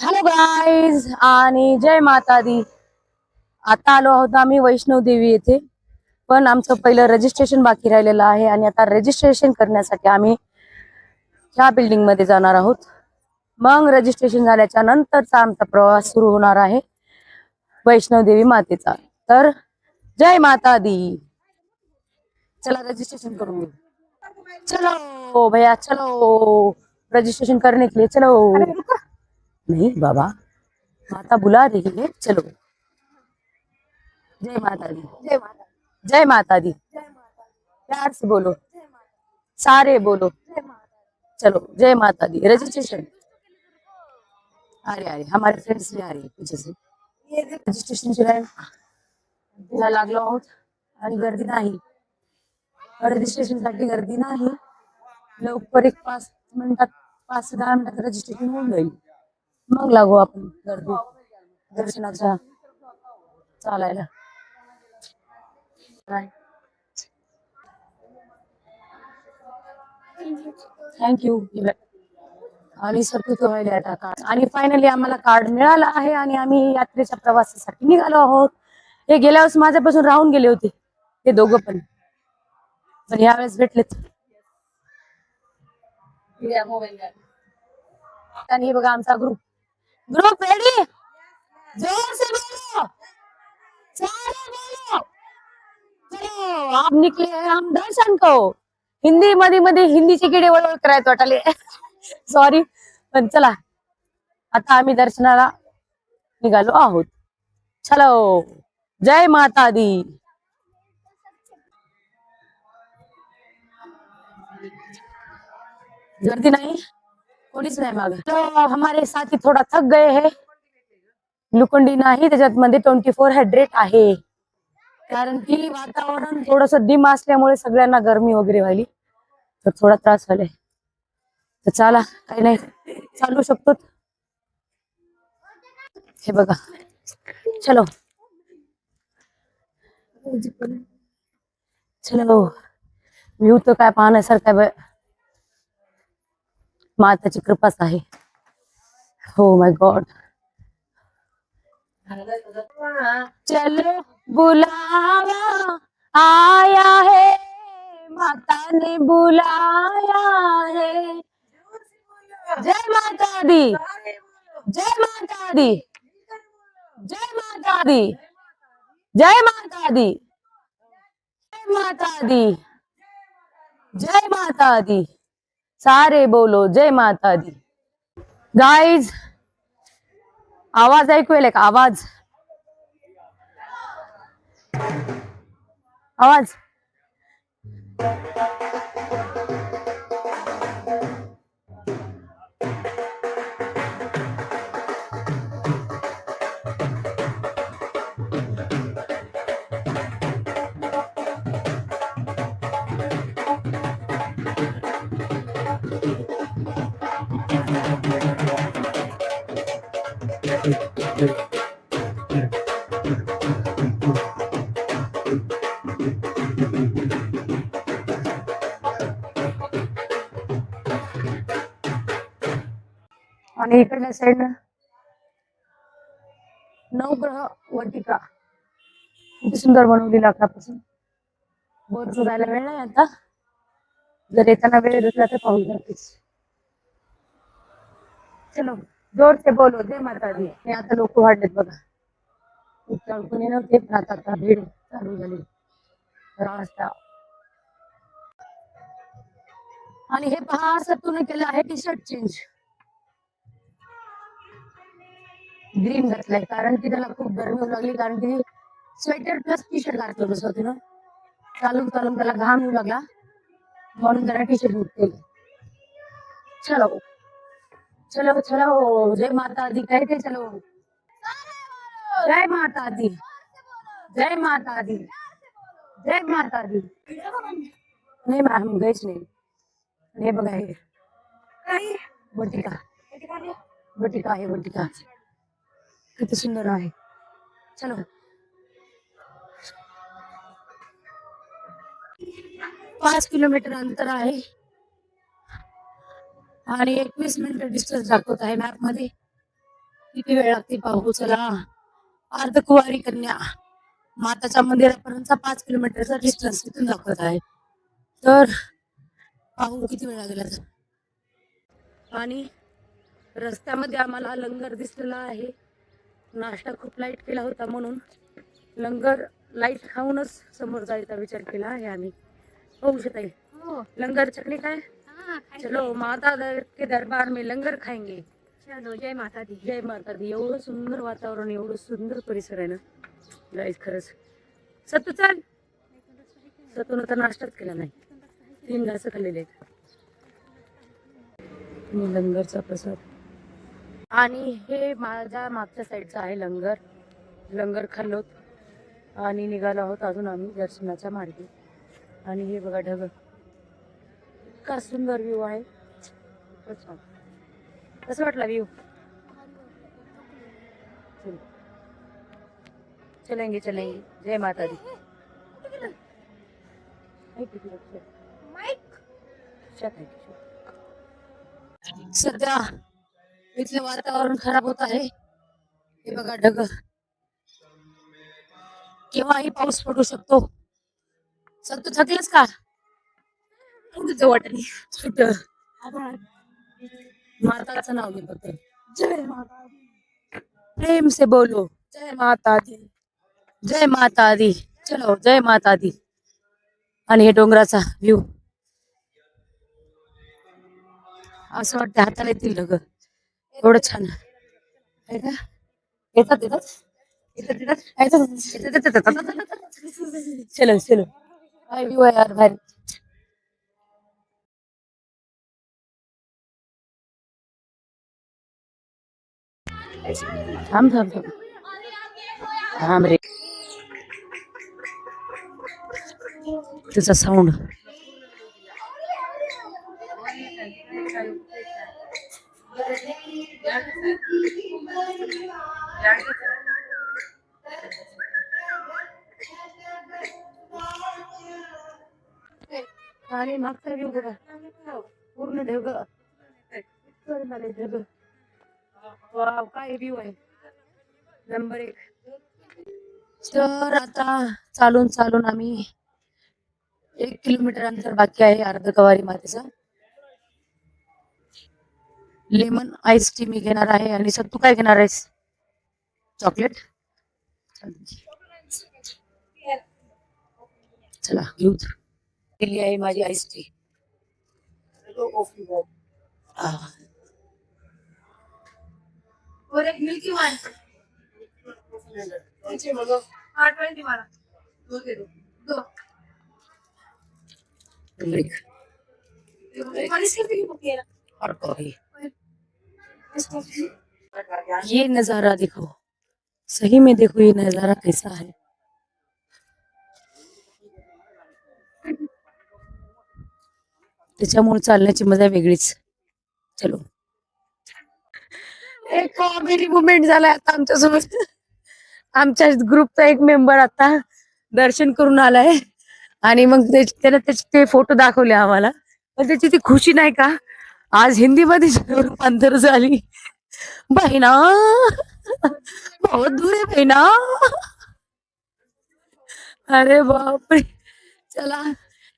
Hello guys आणि जय माता दी. आता आलो आहोत आम्ही वैष्णव देवी येथे, पण आमचं पहिलं रजिस्ट्रेशन बाकी राहिलेलं आहे आणि आता रजिस्ट्रेशन करण्यासाठी आम्ही ह्या बिल्डिंग मध्ये जाणार आहोत. मग रजिस्ट्रेशन झाल्याच्या नंतरचा आमचा प्रवास सुरू होणार आहे वैष्णव देवी मातेचा. तर जय माता दी. चला रजिस्ट्रेशन करून घेऊ. चलो भैया चलो, रजिस्ट्रेशन करने के लिए चलो. नहीं बाबा, माता बुला रही है, चलो. जय माता दी. जय माता. जय माता दी. प्यार से बोलो, सारे बोलो. चलो जय माता दी. रजिस्ट्रेशन. अरे अरे हमारे फ्रेंड्स भी आ रही है पीछे से. रजिस्ट्रेशन लागलो आहोत आणि गर्दी नाही. रजिस्ट्रेशन साठी गर्दी नाही. लवकर एक 5 मिनिटात 5 ते 10 मिनिटात रजिस्ट्रेशन होऊन जाईल. मग लागू आपण गर्दी दर्शनाच्या चालायला. थँक्यू. आणि सर्टिफिकेट व्हायला आता कार्ड, आणि फायनली आम्हाला कार्ड मिळालं आहे आणि आम्ही यात्रेच्या प्रवासासाठी निघालो आहोत. हे गेल्या वर्षी माझ्यापासून राहून गेले होते ते दोघं पण यावेळेस भेटलेत. आणि हे बघा आमचा ग्रुप रेडी. जोर से बोलो, सारे बोलो. चलो आप निकले हैं हम दर्शन को. हिंदी मध्ये हिंदीची किडे वळवळ करायचं वाटाले. सॉरी, पण चला आता आम्ही दर्शनाला निघालो आहोत. चलो जय माता दी. गर्दी नाही, कोणीच नाही माग. तो हमारे साथी थोडा थक गए है. ग्लुकोंडी नाही त्याच्यात मध्ये 24 हायड्रेट आहे, कारण की वातावरण थोडस डिम असल्यामुळे सगळ्यांना गरमी वगैरे व्हायली, तर थोडा त्रास झालाय. तर चला काही नाही, चालू शकतो. हे बघा चलो चलो. व्ह्यू तर काय पाहण्यासारखं, माताची कृपाच आहे. हो माय गॉड. चलो बुलावा आया है, माता ने बुलाया है. जय माता दी. जय माता दी. जय माता दी. जय माता दी. जय माता दी. जय माता दी. सारे बोलो जय माता दी. गाइज आवाज ऐकू येईल का? आवाज आवाज आणि इकडल्या साईड नवग्रह वाटिका किती सुंदर बनवली लाकडापासून. बोट शोधायला वेळ नाही आता, जर येताना वेळ भेटला तर पाहू नक्कीच. चलो जोर से बोलो जय माता दी. हे आता लोक वाढलेत बघा, कोणी नव्हते पण आता भीड चालू झाली रास्ता. आणि हे पहा सत्तूने केलं आहे टी शर्ट चेंज, ग्रीन घातलाय, कारण की त्याला खूप गरमी होऊ लागली, कारण की स्वेटर प्लस टी शर्ट घातलं बस होती ना, चालून चालून त्याला घाम येऊ लागला, म्हणून त्याला टी शर्ट केलं. चलो चलो चलो जय माता दी कहते चलो. जय माता दी. जय माता दी. जय माता दी. नाही मॅम गैस नाही. हे बघा हे बटिका, बटिका आहे, बटिका किती सुंदर आहे. चलो 5 किलोमीटर अंतर आहे आणि 21 मिनिट डिस्टन्स दाखवत आहे मॅप मध्ये. किती वेळ लागते पाहू चला. अर्धकुवारी कन्या माताच्या मंदिरापर्यंतचा 5 किलोमीटरचा डिस्टन्स तिथून दाखवत आहे. तर पाहू किती वेळ लागेल आता. आणि रस्त्यामध्ये आम्हाला लंगर दिसलेला आहे. नाश्ता खूप लाईट केला होता म्हणून लंगर लाईट खाऊनच समोर जायचा विचार केला आहे आम्ही. होऊ शकते लंगर चटणी काय. चलो माता के दरबार में लंगर खाएंगे. चलो जय माता दी. जय माता दी. एवढं सुंदर वातावरण, एवढं सुंदर परिसर आहे ना गाईज खरंच. सतू चाल. सतून तर नाश्ताच केला नाही, 3 घास खाल्लेले आहेत. लंगरचा प्रसाद. आणि हे माझ्या मागच्या साईडचं आहे लंगर. लंगर खाल्लोत आणि निघालो आहोत अजून आम्ही दर्शनाच्या मार्गी. आणि हे बघा ढग, इतका सुंदर व्ह्यू आहे. खूपच छान. कसं वाटला व्ह्यू? चलेंगे चलेंगे. जय माता दी. सध्या इथलं वातावरण खराब होत आहे. हे बघा ढग, केव्हाही पाऊस पडू शकतो. सत्तू थकलेस का? तुझं वाटत माताचं नाव घे फक्त. जय माता दी. प्रेम से बोलो जय माता दी. जय माता दी. चलो जय माता दी. आणि हे डोंगराचा व्ह्यू असं वाटतं हाताला येतील ढग, एवढं छान आहे का. येतात येतात चलो चलो. काय व्ह्यू आहे यार भारी. थांब थांब थांब थांब रे. त्याचा साऊंड. आणि मागचा व्ह्यू बघा, पूर्ण ढग. ढग. वाव काय व्ह्यू आहे नंबर 1. तर आता चालून चालून आम्ही 1 किलोमीटर अंतर बाकी आहे अर्धकवारी मातेचा. लेमन आईस टी मी घेणार आहे. आणि सर तू काय घेणार आहेस? चॉकलेट. चला घेऊ. दिली आहे माझी आईस टी. और एक मिल्की वन. हाँ 20 वाला 2 दे दो. 2 और कॉफी. ये नजारा देखो, सही में देखो ये नजारा कैसा है. त्याच्यामुळे चालण्याची मजा वेगळीच. चलो. एक कॉमेडी मुवमेंट झालाय आता आमच्यासोबत. आमच्या ग्रुपचा एक मेंबर आता दर्शन करून आलाय आणि मग त्याने त्याचे ते फोटो दाखवले आम्हाला. पण त्याची ती खुशी नाही का आज हिंदीमध्ये रूपांतर झाली. बहिणा बहुत दूर है बहिणा. अरे बाप रे. चला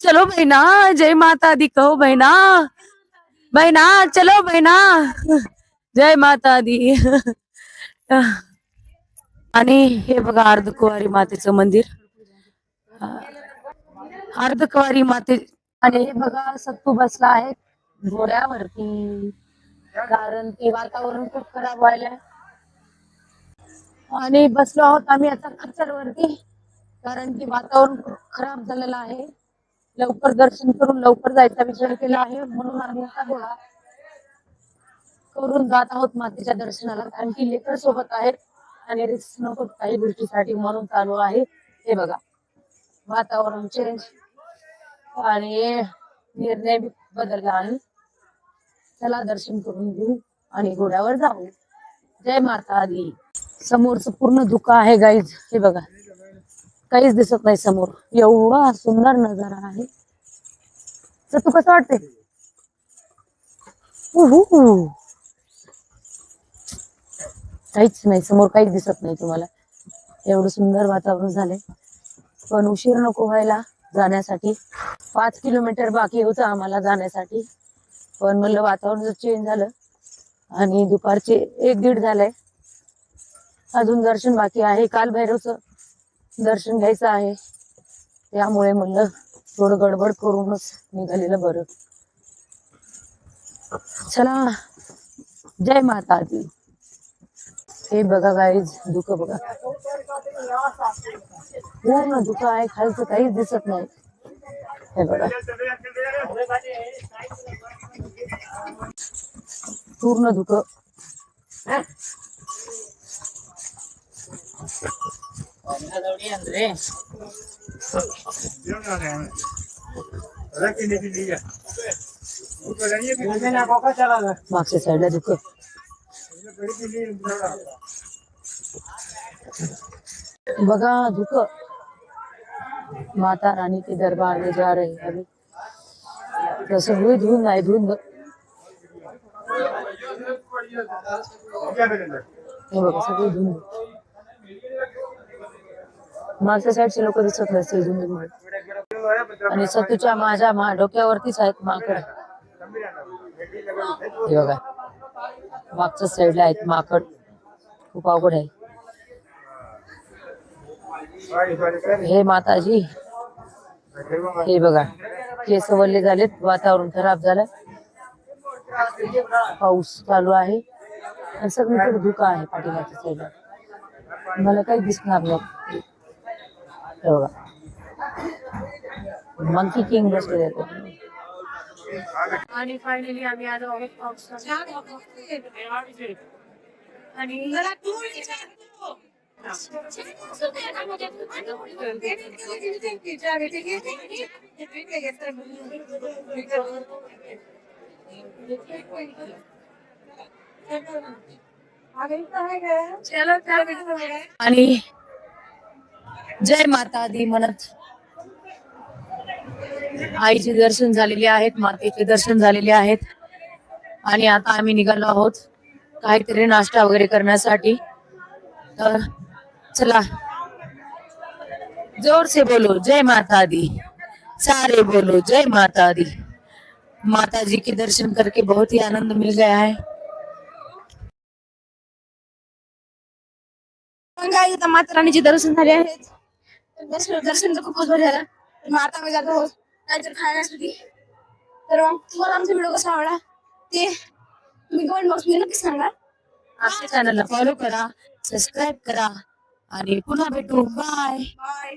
चलो बहिणा जय माता दी कहो बहिणा. बहिणा चलो बहिणा जय माता दी. आणि हे बघा अर्धकुवारी मातेचं मंदिर. अर्धकुवारी माते. आणि हे बघा सत्तू बसला आहे घोड्यावरती, कारण की वातावरण खूप खराब व्हायलंय. आणि बसलो आहोत आम्ही आता खच्चरवरती, कारण की वातावरण खूप खराब झालेलं आहे. लवकर दर्शन करून लवकर जायचा विचार केला आहे, म्हणून आम्ही आता घोडा करून जात आहोत मातेच्या दर्शनाला. कारण की लेकर सोबत आहेत आणि रिस्क नको काही गोष्टीसाठी म्हणून चालू आहे. हे बघा वातावरण चेंज आणि निर्णय बदलला आहे. चला दर्शन करून घेऊ आणि घोड्यावर जाऊ. जय माता दी. समोरचं पूर्ण धुकं आहे गाईज. हे बघा काहीच दिसत नाही समोर. एवढा सुंदर नजारा आहे. तर तू कसं वाटते? काहीच नाही, समोर काहीच दिसत नाही तुम्हाला. एवढं सुंदर वातावरण झालंय. पण उशीर नको व्हायला जाण्यासाठी. 5 किलोमीटर बाकी होतं आम्हाला जाण्यासाठी. पण म्हणलं वातावरण जर चेंज झालं आणि दुपारचे 1-1:30 झालंय, अजून दर्शन बाकी आहे. काल भैरवचं दर्शन घ्यायचं आहे, त्यामुळे म्हणलं थोडं गडबड करूनच निघालेलं बरं. चला, जय माता दी. हे बघा गाईज, धुकं बघा, पूर्ण धुकं आहे, खालचं काहीच दिसत नाही. हे बघा, पूर्ण धुकं. मागच्या साईडला धुकं. बघा धुकं. माता रानी के दरबार में जा रहे हैं अभी. तसं हुई धुंद आहे, धुंद. हे बघा सगळी धुंद. मागच्या साईडचे लोक दिसत नसतील धुंदीमुळे. आणि सतूच्या माझ्या डोक्यावरतीच आहेत माकड. हे बघा मागच्या साईडला आहेत माकड. खूप अवघड आहे. हे माताजी, हे बघा केस वल्ले झालेत, वातावरण खराब झालं, पाऊस चालू आहे आणि सगळीकडे धुकं आहे. पाठीमागच्या साईडला मला काही दिसणार नाही. हे बघा मंकी किंग बसले जाते. आणि फायनली आम्ही आलो आहोत पावसाच्या. आणि आणि जय माता दी म्हणत आईचे दर्शन झालेले आहेत, मातेचे दर्शन झालेले आहेत. आणि आता आम्ही निघालो आहोत काहीतरी नाश्ता वगैरे करण्यासाठी. तर चला, जोर से बोलो जय माता दी, सारे बोलो जय माता दी. माता जी के दर्शन करके बहुत ही आनंद मिल गया है. माता रानीचे दर्शन झाले आहेत. दर्शन तर खूपच बरं झालं. मग आता आम्ही जातो आहोत काहीतरी खाण्यासाठी. तर मग तुम्हाला आमचा व्हिडिओ कसा आवडला ते तुम्ही कमेंट बॉक्स मध्ये नक्की सांगा. आमच्या चॅनलला फॉलो करा, सबस्क्राईब करा आणि पुन्हा भेटू. Bye bye.